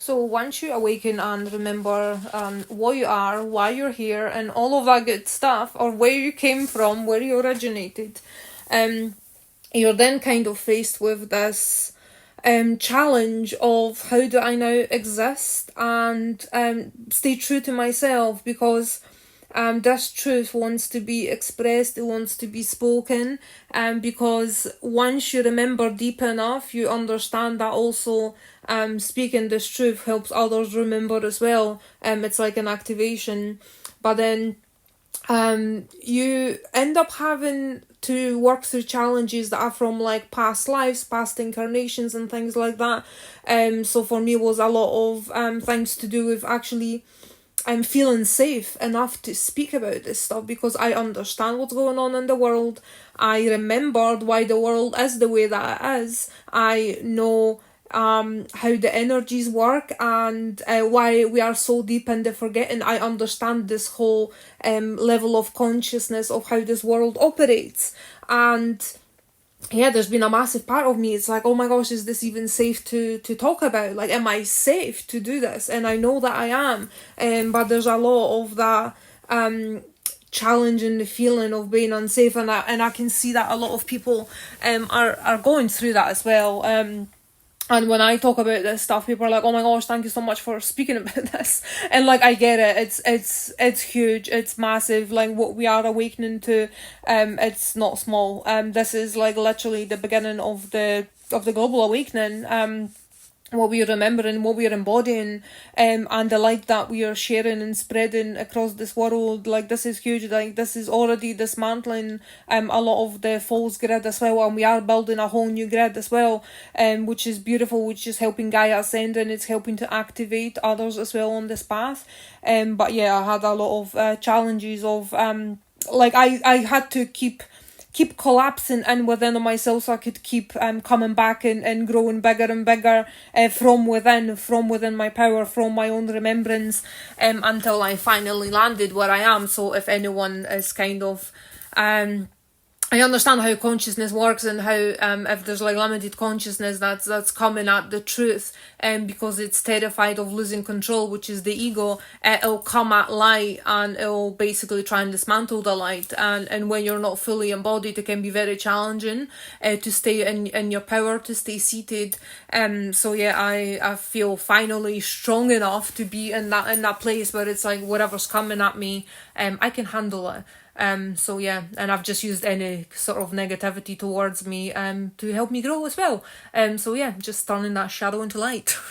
So once you awaken and remember what you are, why you're here, and all of that good stuff, or where you came from, where you originated, um, you're then kind of faced with this challenge of how do I now exist and stay true to myself, because this truth wants to be expressed, it wants to be spoken, because once you remember deep enough, you understand that also speaking this truth helps others remember as well. It's like an activation. But then you end up having to work through challenges that are from like past lives, past incarnations, and things like that. So for me, it was a lot of things to do with actually I'm feeling safe enough to speak about this stuff, because I understand what's going on in the world. I remembered why the world is the way that it is. I know how the energies work, and why we are so deep in the forgetting. I understand this whole level of consciousness of how this world operates. And yeah, there's been a massive part of me, it's like, oh my gosh, is this even safe to talk about? Like, am I safe to do this? And I know that I am, but there's a lot of that challenging the feeling of being unsafe, and I can see that a lot of people are going through that as well. And when I talk about this stuff, people are like, "Oh my gosh, thank you so much for speaking about this." And like, I get it. It's huge. It's massive. Like, what we are awakening to, it's not small. This is like literally the beginning of the global awakening. What we are remembering, what we are embodying, and the light that we are sharing and spreading across this world. Like, this is huge. Like, this is already dismantling a lot of the false grid as well, and we are building a whole new grid as well, which is beautiful, which is helping Gaia ascend, and it's helping to activate others as well on this path. But yeah, I had a lot of challenges of like, I had to keep collapsing in within myself, so I could keep coming back and growing bigger and bigger from within my power, from my own remembrance, until I finally landed where I am. So if anyone is kind of I understand how consciousness works, and how if there's like limited consciousness that's coming at the truth, because it's terrified of losing control, which is the ego, it'll come at light, and it'll basically try and dismantle the light. And when you're not fully embodied, it can be very challenging to stay in your power, to stay seated. So yeah, I feel finally strong enough to be in that place where it's like, whatever's coming at me, I can handle it. So yeah, and I've just used any sort of negativity towards me to help me grow as well. So yeah, just turning that shadow into light.